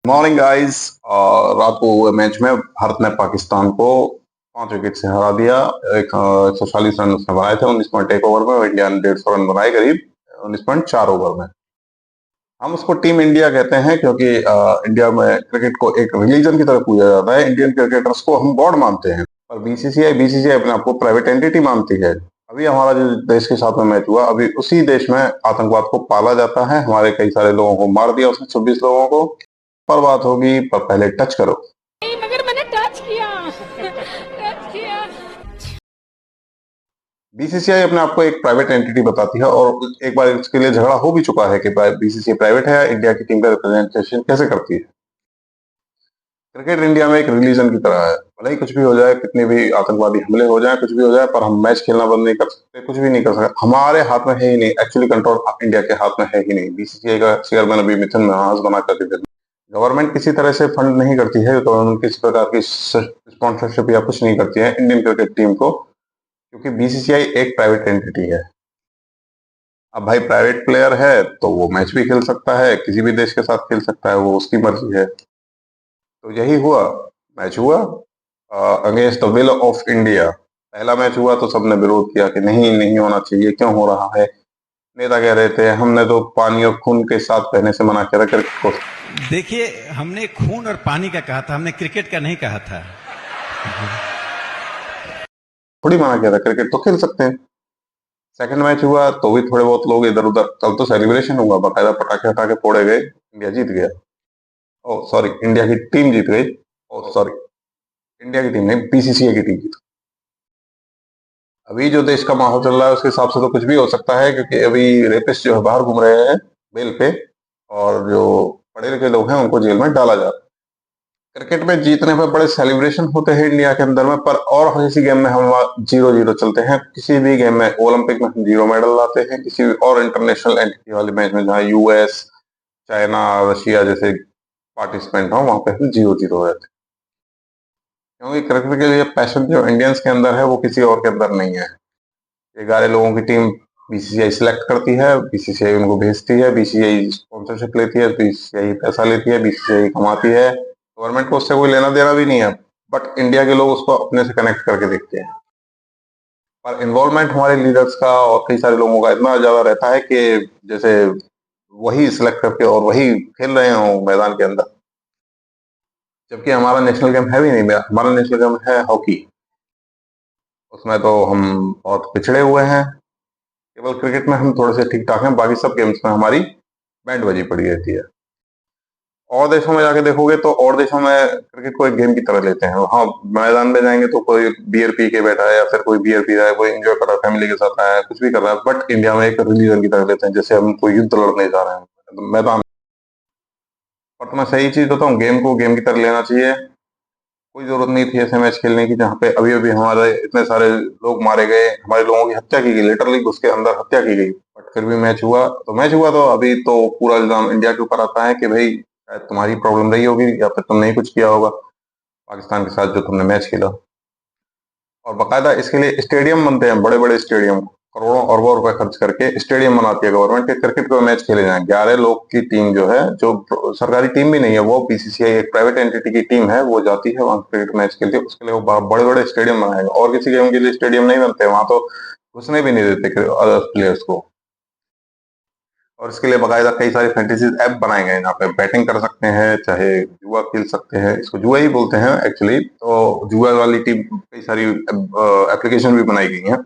Morning guys. रात को हुए मैच में भारत ने पाकिस्तान को 5 विकेट से हरा दिया। 140 रन उसने बनाए थे 19.1 ओवर में। इंडिया ने 150 रन बनाए करीब 19.4 ओवर में। हम उसको टीम इंडिया कहते हैं क्योंकि इंडिया में क्रिकेट को एक रिलीजन की तरह पूजा जाता है। इंडियन क्रिकेटर्स को हम गॉड मानते हैं, पर बीसीसीआई अपने आप को प्राइवेट एंटिटी मानती है। अभी हमारा जो देश के साथ में मैच हुआ, अभी उसी देश में आतंकवाद को पाला जाता है। हमारे कई सारे लोगों को मार दिया उसने, 26 लोगों को। पर बात होगी, पर पहले टच करो। नहीं, मगर मैंने टच किया। टच किया। बीसीसीआई अपने आप को एक प्राइवेट एंटिटी बताती है, और एक बार इसके लिए झगड़ा हो भी चुका है कि बीसीसीआई प्राइवेट है, इंडिया की टीम का रिप्रेजेंटेशन कैसे करती है। क्रिकेट इंडिया में एक रिलीजन की तरह है। भले ही कुछ भी हो जाए, कितने भी आतंकवादी हमले हो जाए, कुछ भी हो जाए, पर हम मैच खेलना बंद नहीं कर सकते, कुछ भी नहीं कर सकते। हमारे हाथ में है ही नहीं, एक्चुअली कंट्रोल इंडिया के हाथ में है ही नहीं। बीसीसीआई का चेयरमैन अभी मिथुन महास बना करके दे। गवर्नमेंट किसी तरह से फंड नहीं करती है, गवर्नमेंट किसी प्रकार की स्पॉन्सरशिप या कुछ नहीं करती है इंडियन क्रिकेट टीम को, क्योंकि बीसीसीआई एक प्राइवेट एंटिटी है। अब भाई प्राइवेट प्लेयर है तो वो मैच भी खेल सकता है, किसी भी देश के साथ खेल सकता है, वो उसकी मर्जी है। तो यही हुआ, मैच हुआ against the will of India. पहला मैच हुआ तो सबने विरोध किया कि नहीं नहीं होना चाहिए, क्यों हो रहा है। नेता कह रहे थे हमने तो पानी और खून के साथ पहने से मना किया था क्रिकेट को। देखिए, हमने खून और पानी का कहा था, हमने क्रिकेट का नहीं कहा था। थोड़ी मना किया था, क्रिकेट तो खेल सकते हैं। सेकंड मैच हुआ तो भी थोड़े बहुत लोग इधर उधर, कल तो सेलिब्रेशन हुआ, बाकायदा पटाखे हटाके फोड़े गए, इंडिया जीत गया। ओ सॉरी, इंडिया की टीम जीत गई। ओ सॉरी, इंडिया की टीम नहीं, बीसीसीआई की टीम जीत। अभी जो देश का माहौल चल रहा है उसके हिसाब से तो कुछ भी हो सकता है, क्योंकि अभी रेपिस्ट जो है बाहर घूम रहे हैं बेल पे, और जो पढ़े लिखे लोग हैं उनको जेल में डाला जा रहा है। क्रिकेट में जीतने पर बड़े सेलिब्रेशन होते हैं इंडिया के अंदर में, पर और किसी गेम में हम 0-0 चलते हैं। किसी भी गेम में, ओलंपिक में हम 0 मेडल लाते हैं, किसी भी और इंटरनेशनल एंटिटी वाले मैच में जहाँ यूएस, चाइना, रशिया जैसे पार्टिसिपेंट हो, वहां पे हम 0-0 रहते हैं। क्योंकि क्रिकेट के लिए पैशन जो इंडियंस के अंदर है वो किसी और के अंदर नहीं है। 11 लोगों की टीम बीसीसीआई सिलेक्ट करती है, बीसीसीआई उनको भेजती है, बीसीसीआई स्पॉन्सरशिप लेती है, बीसीसीआई पैसा लेती है, बीसीसीआई कमाती है। गवर्नमेंट को उससे कोई लेना देना भी नहीं है, बट इंडिया के लोग उसको अपने से कनेक्ट करके देखते हैं। पर इन्वॉल्वमेंट हमारे लीडर्स का और कई सारे लोगों का इतना ज्यादा रहता है कि जैसे वही सिलेक्ट करके और वही खेल रहे हो मैदान के अंदर। जबकि हमारा नेशनल गेम है भी नहीं, हमारा नेशनल गेम है हॉकी। उसमें तो हम बहुत पिछड़े हुए हैं। केवल क्रिकेट में हम थोड़े से ठीक ठाक हैं, बाकी सब गेम्स में हमारी बैंड बजी पड़ी रहती है। और देशों में जाके देखोगे तो और देशों में क्रिकेट को एक गेम की तरह लेते हैं। हाँ, मैदान में जाएंगे तो कोई बियर पी के बैठा है, या फिर कोई बियर पी रहा है, कोई एंजॉय कर रहा है, फैमिली के साथ आया है, कुछ भी कर रहा है। बट इंडिया में एक रिलीजन की तरह लेते हैं, जैसे हम कोई युद्ध लड़ने जा रहे हैं तो मैदान। और तो मैं सही चीज बताऊं, गेम को गेम की तरह लेना चाहिए। कोई जरूरत नहीं थी ऐसे मैच खेलने की जहाँ पे अभी अभी हमारे इतने सारे लोग मारे गए, हमारे लोगों की हत्या की गई, लिटरली घुस के अंदर हत्या की गई। बट फिर भी मैच हुआ तो मैच हुआ, तो अभी तो पूरा इल्जाम इंडिया के ऊपर आता है कि भाई शायद तुम्हारी प्रॉब्लम रही होगी, या फिर तुमने ही कुछ किया होगा पाकिस्तान के साथ जो तुमने मैच खेला। और बाकायदा इसके लिए स्टेडियम बनते हैं, बड़े बड़े स्टेडियम, करोड़ों अरबों रुपए खर्च करके स्टेडियम बनाती है गवर्नमेंट के क्रिकेट को मैच खेले जाए। 11 लोग की टीम जो है, जो सरकारी टीम भी नहीं है, वो बीसीसीआई एक प्राइवेट एंटिटी की टीम है, वो जाती है वहां क्रिकेट मैच खेलती है। उसके लिए वो बड़े बड़े स्टेडियम बनाएगा, और किसी गेम के लिए स्टेडियम नहीं बनते वहां तो घुसने भी नहीं देते अदर प्लेयर्स को। और इसके लिए बाकायदा कई सारे फैंटेसीज ऐप बनाए गए हैं, जहाँ पे बैटिंग कर सकते हैं, चाहे जुआ खेल सकते हैं। इसको जुआ ही बोलते हैं एक्चुअली। तो जुआ वाली टीम, कई सारी एप्लीकेशन भी बनाई गई हैं,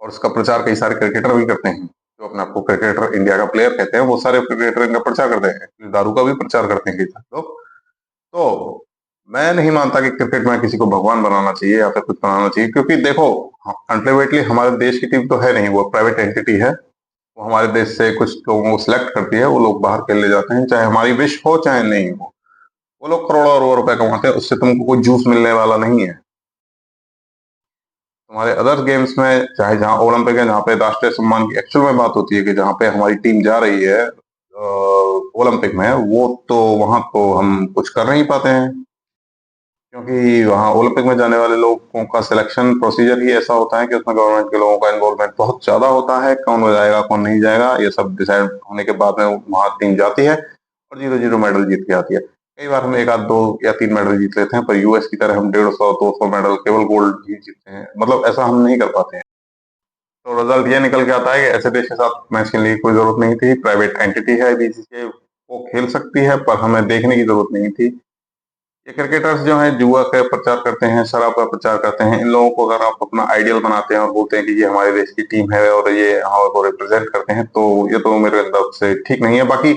और उसका प्रचार कई सारे क्रिकेटर भी करते हैं, जो अपने आपको क्रिकेटर इंडिया का प्लेयर कहते हैं। वो सारे क्रिकेटर इनका प्रचार करते हैं, दारू का भी प्रचार करते हैं कई सारे लोग। तो मैं नहीं मानता कि क्रिकेट में किसी को भगवान बनाना चाहिए या फिर कुछ बनाना चाहिए, क्योंकि देखो अल्टीमेटली हमारे देश की टीम तो है नहीं, वो प्राइवेट एंटिटी है। वो हमारे देश से कुछ लोगों को सिलेक्ट करती है, वो लोग बाहर खेलने जाते हैं, चाहे हमारी विश हो चाहे नहीं हो। वो लोग करोड़ों अरबों रुपए कमाते हैं, उससे तुमको कोई जूस मिलने वाला नहीं है। हमारे अदर गेम्स में, चाहे जहाँ ओलंपिक है, जहाँ पे राष्ट्रीय सम्मान की एक्चुअल में बात होती है कि जहाँ पे हमारी टीम जा रही है ओलंपिक में, वो तो वहां तो हम कुछ कर नहीं पाते हैं, क्योंकि वहाँ ओलंपिक में जाने वाले लोगों का सिलेक्शन प्रोसीजर ही ऐसा होता है कि उसमें गवर्नमेंट के लोगों का इन्वॉल्वमेंट बहुत ज्यादा होता है। कौन हो जाएगा कौन नहीं जाएगा ये सब डिसाइड होने के बाद में वहाँ टीम जाती है और 0-0 मेडल जीत के आती है। कई बार हम 1 आध 2 या 3 मेडल जीत लेते हैं, पर यूएस की तरह हम 150-200 मेडल केवल गोल्ड ही जीतते हैं, मतलब ऐसा हम नहीं कर पाते हैं। तो रिजल्ट ये निकल के आता है कि ऐसे देश के साथ मैच खेलने की कोई जरूरत नहीं थी। प्राइवेट एंटिटी है बीसीसीआई, वो खेल सकती है, पर हमें देखने की जरूरत नहीं थी। ये क्रिकेटर्स जो हैं जुआ का प्रचार करते हैं, शराब का प्रचार करते हैं, इन लोगों को अगर आप अपना आइडियल बनाते हैं और बोलते हैं कि ये हमारे देश की टीम है और ये हमारे रिप्रेजेंट करते हैं, तो ये तो मेरे अंदर से ठीक नहीं है। बाकी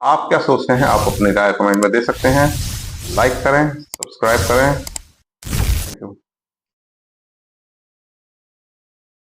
आप क्या सोचते हैं, आप अपनी राय कमेंट में दे सकते हैं। लाइक करें, सब्सक्राइब करें